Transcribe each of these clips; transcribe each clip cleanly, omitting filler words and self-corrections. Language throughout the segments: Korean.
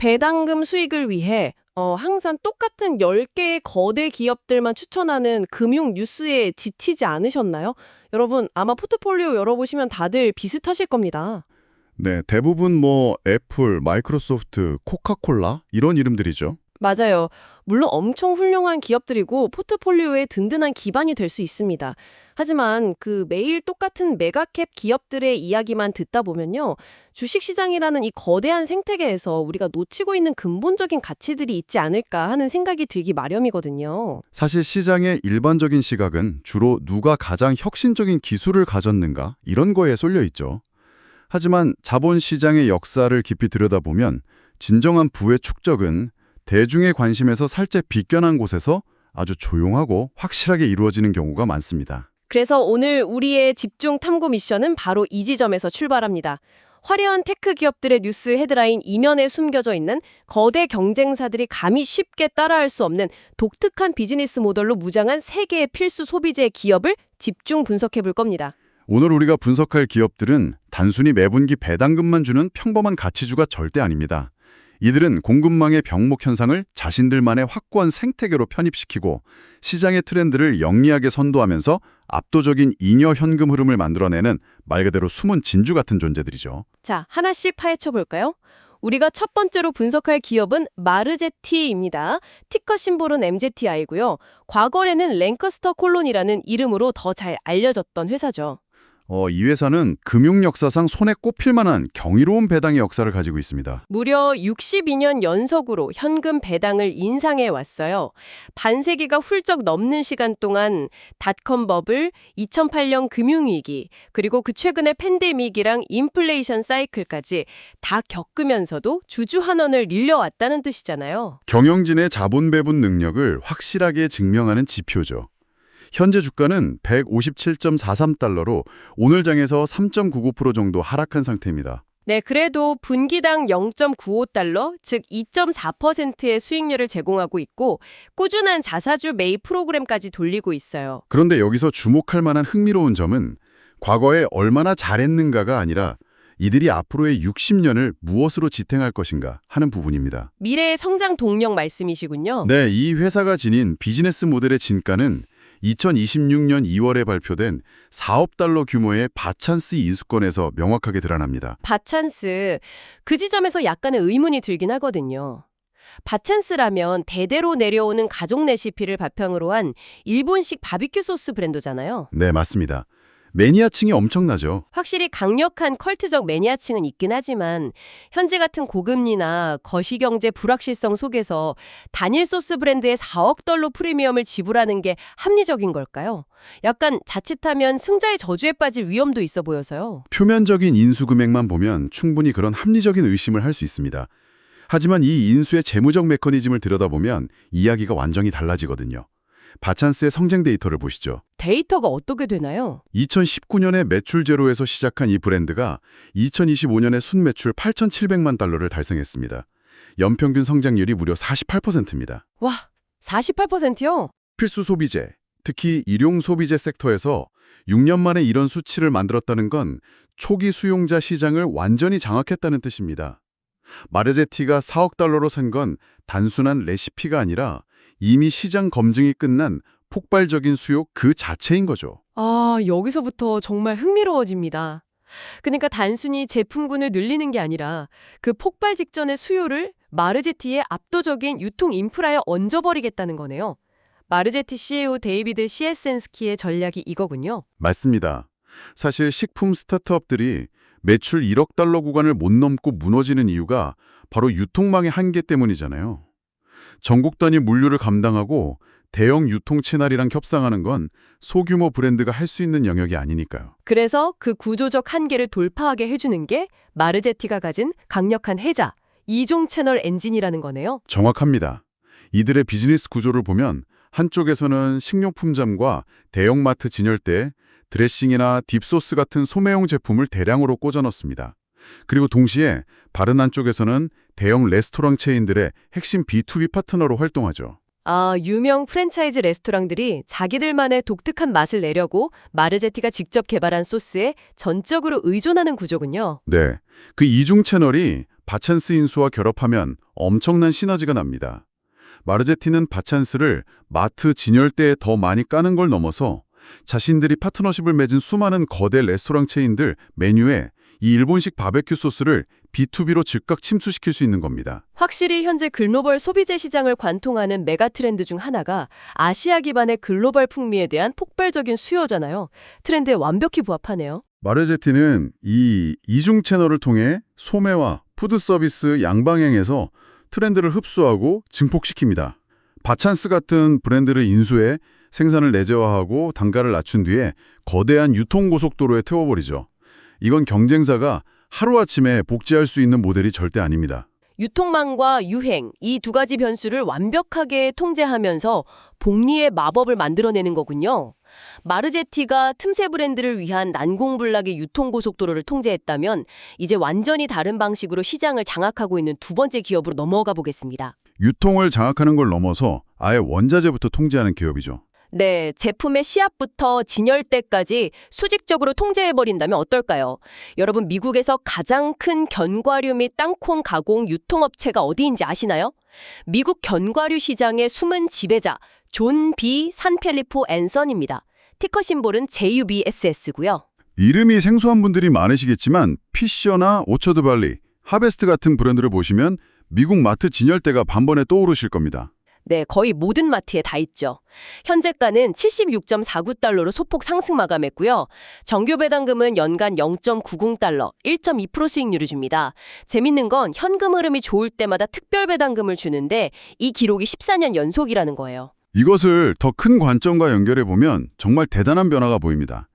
배당금 수익을 위해 항상 똑같은 10개의 거대 기업들만 추천하는 금융 뉴스에 지치지 않으셨나요? 여러분, 아마 포트폴리오 열어보시면 다들 비슷하실 겁니다. 네, 대부분 애플, 마이크로소프트, 코카콜라 이런 이름들이죠. 맞아요. 물론 엄청 훌륭한 기업들이고 포트폴리오의 든든한 기반이 될 수 있습니다. 하지만 그 매일 똑같은 메가캡 기업들의 이야기만 듣다 보면요. 주식시장이라는 이 거대한 생태계에서 우리가 놓치고 있는 근본적인 가치들이 있지 않을까 하는 생각이 들기 마련이거든요. 사실 시장의 일반적인 시각은 주로 누가 가장 혁신적인 기술을 가졌는가 이런 거에 쏠려 있죠. 하지만 자본시장의 역사를 깊이 들여다보면 진정한 부의 축적은 대중의 관심에서 살짝 비껴난 곳에서 아주 조용하고 확실하게 이루어지는 경우가 많습니다. 그래서 오늘 우리의 집중 탐구 미션은 바로 이 지점에서 출발합니다. 화려한 테크 기업들의 뉴스 헤드라인 이면에 숨겨져 있는 거대 경쟁사들이 감히 쉽게 따라할 수 없는 독특한 비즈니스 모델로 무장한 세계의 필수 소비재 기업을 집중 분석해 볼 겁니다. 오늘 우리가 분석할 기업들은 단순히 매분기 배당금만 주는 평범한 가치주가 절대 아닙니다. 이들은 공급망의 병목 현상을 자신들만의 확고한 생태계로 편입시키고 시장의 트렌드를 영리하게 선도하면서 압도적인 잉여 현금 흐름을 만들어내는 말 그대로 숨은 진주 같은 존재들이죠. 자, 하나씩 파헤쳐 볼까요? 우리가 첫 번째로 분석할 기업은 마르제티입니다. 티커 심볼은 MZTI고요. 과거에는 랭커스터 콜론이라는 이름으로 더 잘 알려졌던 회사죠. 이 회사는 금융 역사상 손에 꼽힐 만한 경이로운 배당의 역사를 가지고 있습니다. 무려 62년 연속으로 현금 배당을 인상해 왔어요. 반세기가 훌쩍 넘는 시간 동안 닷컴 버블, 2008년 금융위기, 그리고 그 최근의 팬데믹이랑 인플레이션 사이클까지 다 겪으면서도 주주환원을 늘려왔다는 뜻이잖아요. 경영진의 자본 배분 능력을 확실하게 증명하는 지표죠. 현재 주가는 157.43달러로 오늘 장에서 3.99% 정도 하락한 상태입니다. 네, 그래도 분기당 0.95달러, 즉 2.4%의 수익률을 제공하고 있고 꾸준한 자사주 매입 프로그램까지 돌리고 있어요. 그런데 여기서 주목할 만한 흥미로운 점은 과거에 얼마나 잘했는가가 아니라 이들이 앞으로의 60년을 무엇으로 지탱할 것인가 하는 부분입니다. 미래의 성장 동력 말씀이시군요. 네, 이 회사가 지닌 비즈니스 모델의 진가는 2026년 2월에 발표된 4억 달러 규모의 바찬스 이수권에서 명확하게 드러납니다. 바찬스, 그 지점에서 약간의 의문이 들긴 하거든요. 바찬스라면 대대로 내려오는 가족 레시피를 바탕으로 한 일본식 바비큐 소스 브랜드잖아요. 네, 맞습니다. 매니아층이 엄청나죠. 확실히 강력한 컬트적 매니아층은 있긴 하지만 현재 같은 고금리나 거시경제 불확실성 속에서 단일 소스 브랜드에 4억 달러 프리미엄을 지불하는 게 합리적인 걸까요? 약간 자칫하면 승자의 저주에 빠질 위험도 있어 보여서요. 표면적인 인수 금액만 보면 충분히 그런 합리적인 의심을 할 수 있습니다. 하지만 이 인수의 재무적 메커니즘을 들여다보면 이야기가 완전히 달라지거든요. 바찬스의 성장 데이터를 보시죠. 데이터가 어떻게 되나요? 2019년에 매출 제로에서 시작한 이 브랜드가 2025년에 순매출 8,700만 달러를 달성했습니다. 연평균 성장률이 무려 48%입니다. 와, 48%요? 필수 소비재, 특히 일용 소비재 섹터에서 6년 만에 이런 수치를 만들었다는 건 초기 수용자 시장을 완전히 장악했다는 뜻입니다. 마르제티가 4억 달러로 산 건 단순한 레시피가 아니라 이미 시장 검증이 끝난 폭발적인 수요 그 자체인 거죠. 아, 여기서부터 정말 흥미로워집니다. 그러니까 단순히 제품군을 늘리는 게 아니라 그 폭발 직전의 수요를 마르제티의 압도적인 유통 인프라에 얹어버리겠다는 거네요. 마르제티 CEO 데이비드 시에센스키의 전략이 이거군요. 맞습니다. 사실 식품 스타트업들이 매출 1억 달러 구간을 못 넘고 무너지는 이유가 바로 유통망의 한계 때문이잖아요. 전국 단위 물류를 감당하고 대형 유통 채널이랑 협상하는 건 소규모 브랜드가 할 수 있는 영역이 아니니까요. 그래서 그 구조적 한계를 돌파하게 해주는 게 마르제티가 가진 강력한 해자, 이종 채널 엔진이라는 거네요. 정확합니다. 이들의 비즈니스 구조를 보면 한쪽에서는 식료품점과 대형마트 진열대에 드레싱이나 딥소스 같은 소매용 제품을 대량으로 꽂아 넣습니다. 그리고 동시에 다른 한쪽에서는 대형 레스토랑 체인들의 핵심 B2B 파트너로 활동하죠. 아, 유명 프랜차이즈 레스토랑들이 자기들만의 독특한 맛을 내려고 마르제티가 직접 개발한 소스에 전적으로 의존하는 구조군요. 네, 그 이중 채널이 바찬스 인수와 결합하면 엄청난 시너지가 납니다. 마르제티는 바찬스를 마트 진열대에 더 많이 까는 걸 넘어서 자신들이 파트너십을 맺은 수많은 거대 레스토랑 체인들 메뉴에 이 일본식 바베큐 소스를 B2B로 즉각 침투시킬 수 있는 겁니다. 확실히 현재 글로벌 소비재 시장을 관통하는 메가 트렌드 중 하나가 아시아 기반의 글로벌 풍미에 대한 폭발적인 수요잖아요. 트렌드에 완벽히 부합하네요. 마르제티는 이 이중 채널을 통해 소매와 푸드 서비스 양방향에서 트렌드를 흡수하고 증폭시킵니다. 바찬스 같은 브랜드를 인수해 생산을 내재화하고 단가를 낮춘 뒤에 거대한 유통고속도로에 태워버리죠. 이건 경쟁사가 하루아침에 복제할 수 있는 모델이 절대 아닙니다. 유통망과 유행, 이 두 가지 변수를 완벽하게 통제하면서 복리의 마법을 만들어내는 거군요. 마르제티가 틈새 브랜드를 위한 난공불락의 유통고속도로를 통제했다면 이제 완전히 다른 방식으로 시장을 장악하고 있는 두 번째 기업으로 넘어가 보겠습니다. 유통을 장악하는 걸 넘어서 아예 원자재부터 통제하는 기업이죠. 네, 제품의 시합부터 진열대까지 수직적으로 통제해버린다면 어떨까요? 여러분, 미국에서 가장 큰 견과류 및 땅콩 가공 유통업체가 어디인지 아시나요? 미국 견과류 시장의 숨은 지배자, 존 B. 산펠리포 앤 선입니다. 티커 심볼은 JUBSS고요. 이름이 생소한 분들이 많으시겠지만 피셔나 오처드발리, 하베스트 같은 브랜드를 보시면 미국 마트 진열대가 단번에 떠오르실 겁니다. 네, 거의 모든 마트에 다 있죠. 현재가는 76.49달러로 소폭 상승 마감했고요. 정규 배당금은 연간 0.90달러, 1.2% 수익률을 줍니다. 재밌는 건 현금 흐름이 좋을 때마다 특별 배당금을 주는데 이 기록이 14년 연속이라는 거예요. 이것을 더 큰 관점과 연결해보면 정말 대단한 변화가 보입니다.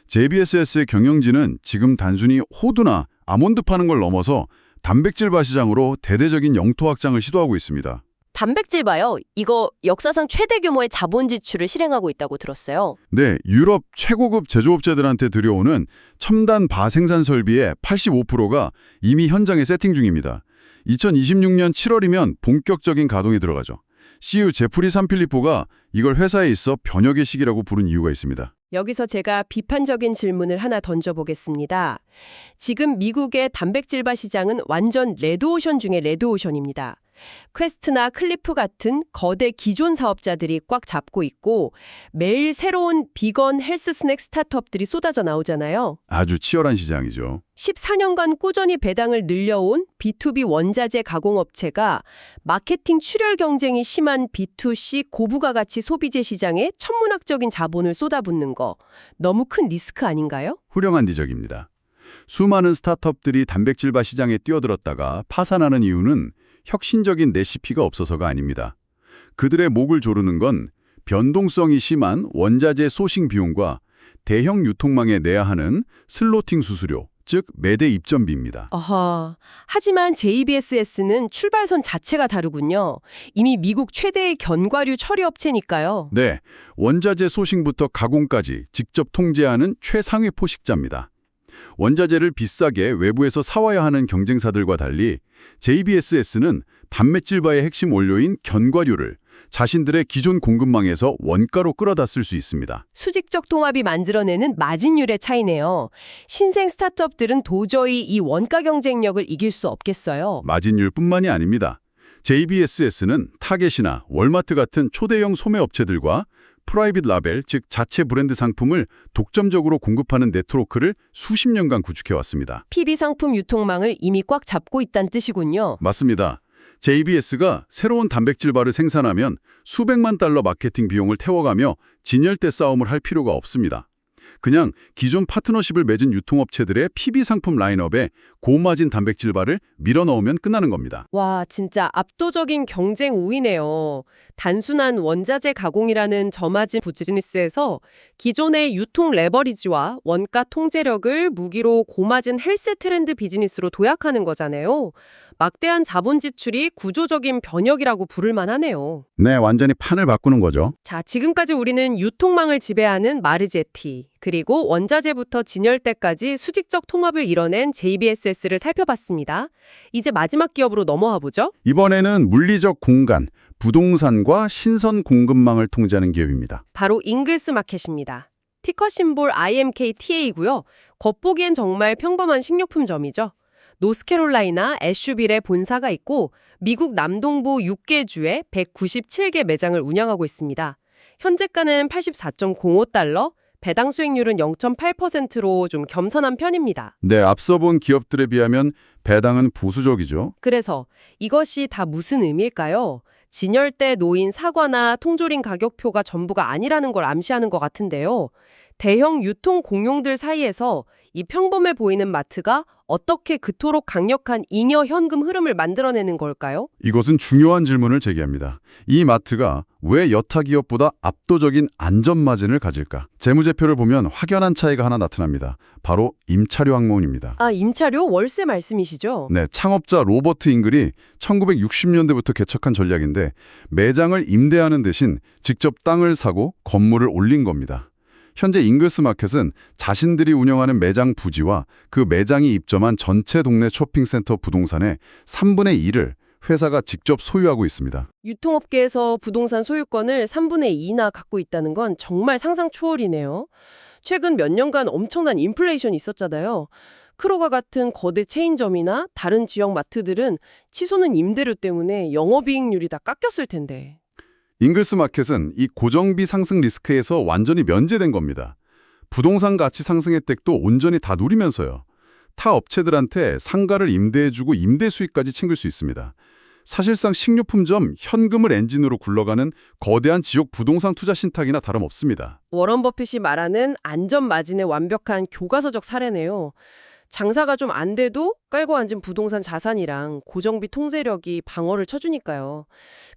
JBSS의 경영진은 지금 단순히 호두나 아몬드 파는 걸 넘어서 단백질바 시장으로 대대적인 영토 확장을 시도하고 있습니다. 단백질 봐요. 이거 역사상 최대 규모의 자본 지출을 실행하고 있다고 들었어요. 네, 유럽 최고급 제조업체들한테 들여오는 첨단 바 생산 설비의 85%가 이미 현장에 세팅 중입니다. 2026년 7월이면 본격적인 가동에 들어가죠. CEO 제프리 산필리포가 이걸 회사에 있어 변혁의 시기라고 부른 이유가 있습니다. 여기서 제가 비판적인 질문을 하나 던져보겠습니다. 지금 미국의 단백질바 시장은 완전 레드오션 중에 레드오션입니다. 퀘스트나 클리프 같은 거대 기존 사업자들이 꽉 잡고 있고 매일 새로운 비건 헬스 스낵 스타트업들이 쏟아져 나오잖아요. 아주 치열한 시장이죠. 14년간 꾸준히 배당을 늘려온 B2B 원자재 가공업체가 마케팅 출혈 경쟁이 심한 B2C 고부가가치 소비재 시장에 천문학적인 자본을 쏟아붓는 거 너무 큰 리스크 아닌가요? 훌륭한 지적입니다. 수많은 스타트업들이 단백질바 시장에 뛰어들었다가 파산하는 이유는 혁신적인 레시피가 없어서가 아닙니다. 그들의 목을 조르는 건 변동성이 심한 원자재 소싱 비용과 대형 유통망에 내야 하는 슬로팅 수수료, 즉 매대 입점비입니다. 아하, 하지만 JBSS는 출발선 자체가 다르군요. 이미 미국 최대의 견과류 처리 업체니까요. 네, 원자재 소싱부터 가공까지 직접 통제하는 최상위 포식자입니다. 원자재를 비싸게 외부에서 사와야 하는 경쟁사들과 달리 JBSS는 단백질바의 핵심 원료인 견과류를 자신들의 기존 공급망에서 원가로 끌어다 쓸 수 있습니다. 수직적 통합이 만들어내는 마진율의 차이네요. 신생 스타트업들은 도저히 이 원가 경쟁력을 이길 수 없겠어요. 마진율뿐만이 아닙니다. JBSS는 타겟이나 월마트 같은 초대형 소매업체들과 프라이빗 라벨, 즉 자체 브랜드 상품을 독점적으로 공급하는 네트워크를 수십 년간 구축해왔습니다. PB 상품 유통망을 이미 꽉 잡고 있다는 뜻이군요. 맞습니다. JBS가 새로운 단백질바를 생산하면 수백만 달러 마케팅 비용을 태워가며 진열대 싸움을 할 필요가 없습니다. 그냥 기존 파트너십을 맺은 유통업체들의 PB 상품 라인업에 고마진 단백질바를 밀어넣으면 끝나는 겁니다. 와, 진짜 압도적인 경쟁 우위네요. 단순한 원자재 가공이라는 저마진 비즈니스에서 기존의 유통 레버리지와 원가 통제력을 무기로 고마진 헬스 트렌드 비즈니스로 도약하는 거잖아요. 막대한 자본 지출이 구조적인 변혁이라고 부를 만하네요. 네, 완전히 판을 바꾸는 거죠. 자, 지금까지 우리는 유통망을 지배하는 마르제티, 그리고 원자재부터 진열대까지 수직적 통합을 이뤄낸 JBSS를 살펴봤습니다. 이제 마지막 기업으로 넘어가 보죠. 이번에는 물리적 공간, 부동산과 신선 공급망을 통제하는 기업입니다. 바로 잉글스 마켓입니다. 티커 심볼 IMKTA고요. 겉보기엔 정말 평범한 식료품점이죠. 노스캐롤라이나 애슈빌에 본사가 있고 미국 남동부 6개 주에 197개 매장을 운영하고 있습니다. 현재가는 84.05달러, 배당 수익률은 0.8%로 좀 겸손한 편입니다. 네, 앞서 본 기업들에 비하면 배당은 보수적이죠. 그래서 이것이 다 무슨 의미일까요? 진열대 놓인 사과나 통조림 가격표가 전부가 아니라는 걸 암시하는 것 같은데요. 대형 유통 공룡들 사이에서 이 평범해 보이는 마트가 어떻게 그토록 강력한 잉여 현금 흐름을 만들어내는 걸까요? 이것은 중요한 질문을 제기합니다. 이 마트가 왜 여타 기업보다 압도적인 안전 마진을 가질까? 재무제표를 보면 확연한 차이가 하나 나타납니다. 바로 임차료 항목입니다. 아, 임차료 월세 말씀이시죠? 네, 창업자 로버트 잉글이 1960년대부터 개척한 전략인데 매장을 임대하는 대신 직접 땅을 사고 건물을 올린 겁니다. 현재 잉글스 마켓은 자신들이 운영하는 매장 부지와 그 매장이 입점한 전체 동네 쇼핑센터 부동산의 3분의 1을 회사가 직접 소유하고 있습니다. 유통업계에서 부동산 소유권을 3분의 2나 갖고 있다는 건 정말 상상 초월이네요. 최근 몇 년간 엄청난 인플레이션이 있었잖아요. 크로가 같은 거대 체인점이나 다른 지역 마트들은 치솟는 임대료 때문에 영업이익률이 다 깎였을 텐데. 잉글스 마켓은 이 고정비 상승 리스크에서 완전히 면제된 겁니다. 부동산 가치 상승 혜택도 온전히 다 누리면서요. 타 업체들한테 상가를 임대해주고 임대 수익까지 챙길 수 있습니다. 사실상 식료품점 현금을 엔진으로 굴러가는 거대한 지역 부동산 투자 신탁이나 다름없습니다. 워런 버핏이 말하는 안전 마진의 완벽한 교과서적 사례네요. 장사가 좀 안 돼도 깔고 앉은 부동산 자산이랑 고정비 통제력이 방어를 쳐주니까요.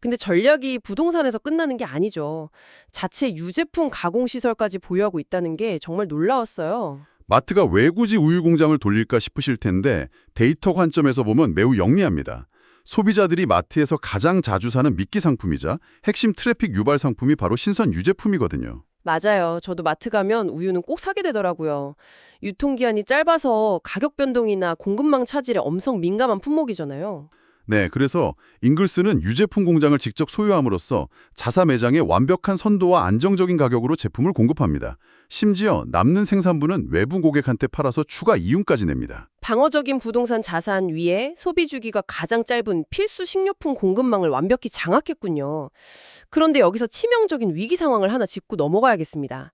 근데 전략이 부동산에서 끝나는 게 아니죠. 자체 유제품 가공시설까지 보유하고 있다는 게 정말 놀라웠어요. 마트가 왜 굳이 우유 공장을 돌릴까 싶으실 텐데 데이터 관점에서 보면 매우 영리합니다. 소비자들이 마트에서 가장 자주 사는 미끼 상품이자 핵심 트래픽 유발 상품이 바로 신선 유제품이거든요. 맞아요. 저도 마트 가면 우유는 꼭 사게 되더라고요. 유통기한이 짧아서 가격 변동이나 공급망 차질에 엄청 민감한 품목이잖아요. 네, 그래서 잉글스는 유제품 공장을 직접 소유함으로써 자사 매장에 완벽한 선도와 안정적인 가격으로 제품을 공급합니다. 심지어 남는 생산분은 외부 고객한테 팔아서 추가 이윤까지 냅니다. 방어적인 부동산 자산 위에 소비 주기가 가장 짧은 필수 식료품 공급망을 완벽히 장악했군요. 그런데 여기서 치명적인 위기 상황을 하나 짚고 넘어가야겠습니다.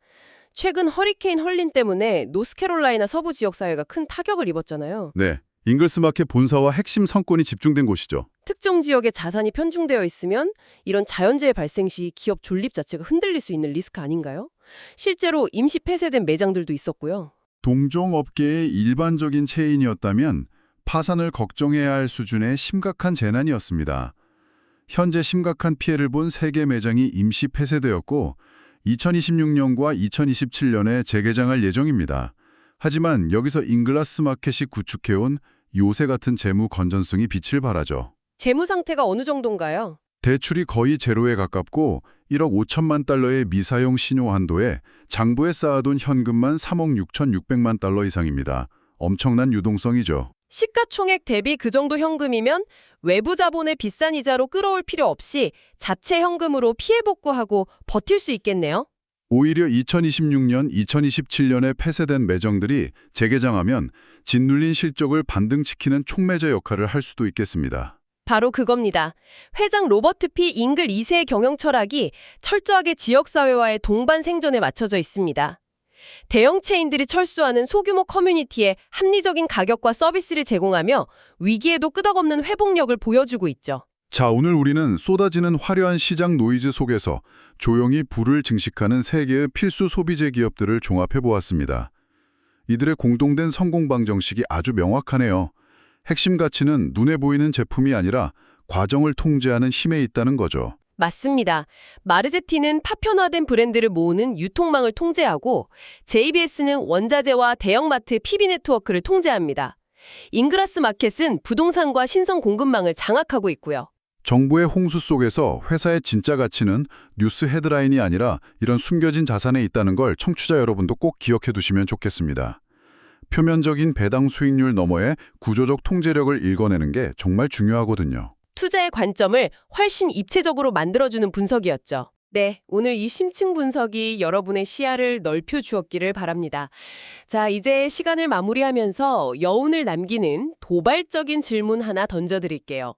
최근 허리케인 헐린 때문에 노스캐롤라이나 서부 지역 사회가 큰 타격을 입었잖아요. 네, 잉글스 마켓 본사와 핵심 상권이 집중된 곳이죠. 특정 지역에 자산이 편중되어 있으면 이런 자연재해 발생 시 기업 존립 자체가 흔들릴 수 있는 리스크 아닌가요? 실제로 임시 폐쇄된 매장들도 있었고요. 동종업계의 일반적인 체인이었다면 파산을 걱정해야 할 수준의 심각한 재난이었습니다. 현재 심각한 피해를 본 3개 매장이 임시 폐쇄되었고 2026년과 2027년에 재개장할 예정입니다. 하지만 여기서 잉글스 마켓이 구축해온 요새 같은 재무 건전성이 빛을 발하죠. 재무 상태가 어느 정도인가요? 대출이 거의 제로에 가깝고 1억 5천만 달러의 미사용 신용 한도에 장부에 쌓아둔 현금만 3억 6,600만 달러 이상입니다. 엄청난 유동성이죠. 시가총액 대비 그 정도 현금이면 외부 자본의 비싼 이자로 끌어올 필요 없이 자체 현금으로 피해 복구하고 버틸 수 있겠네요. 오히려 2026년, 2027년에 폐쇄된 매장들이 재개장하면 짓눌린 실적을 반등시키는 촉매제 역할을 할 수도 있겠습니다. 바로 그겁니다. 회장 로버트 P. 잉글 2세의 경영 철학이 철저하게 지역사회와의 동반 생존에 맞춰져 있습니다. 대형 체인들이 철수하는 소규모 커뮤니티에 합리적인 가격과 서비스를 제공하며 위기에도 끄덕없는 회복력을 보여주고 있죠. 자, 오늘 우리는 쏟아지는 화려한 시장 노이즈 속에서 조용히 부를 증식하는 3개의 필수 소비재 기업들을 종합해보았습니다. 이들의 공동된 성공 방정식이 아주 명확하네요. 핵심 가치는 눈에 보이는 제품이 아니라 과정을 통제하는 힘에 있다는 거죠. 맞습니다. 마르제티는 파편화된 브랜드를 모으는 유통망을 통제하고 JBS는 원자재와 대형마트 PB 네트워크를 통제합니다. 잉글스 마켓은 부동산과 신선 공급망을 장악하고 있고요. 정보의 홍수 속에서 회사의 진짜 가치는 뉴스 헤드라인이 아니라 이런 숨겨진 자산에 있다는 걸 청취자 여러분도 꼭 기억해 두시면 좋겠습니다. 표면적인 배당 수익률 너머의 구조적 통제력을 읽어내는 게 정말 중요하거든요. 투자의 관점을 훨씬 입체적으로 만들어주는 분석이었죠. 네, 오늘 이 심층 분석이 여러분의 시야를 넓혀 주었기를 바랍니다. 자, 이제 시간을 마무리하면서 여운을 남기는 도발적인 질문 하나 던져드릴게요.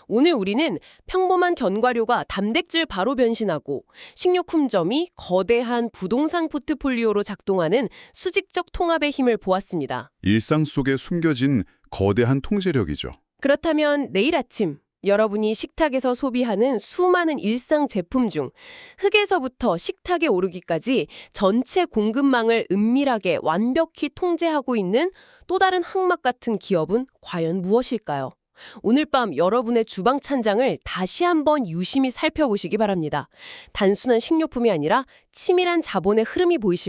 오늘 우리는 평범한 견과류가 단백질 바로 변신하고 식료품점이 거대한 부동산 포트폴리오로 작동하는 수직적 통합의 힘을 보았습니다. 일상 속에 숨겨진 거대한 통제력이죠. 그렇다면 내일 아침 여러분이 식탁에서 소비하는 수많은 일상 제품 중 흙에서부터 식탁에 오르기까지 전체 공급망을 은밀하게 완벽히 통제하고 있는 또 다른 흑막 같은 기업은 과연 무엇일까요? 오늘 밤 여러분의 주방 찬장을 다시 한번 유심히 살펴보시기 바랍니다. 단순한 식료품이 아니라 치밀한 자본의 흐름이 보이실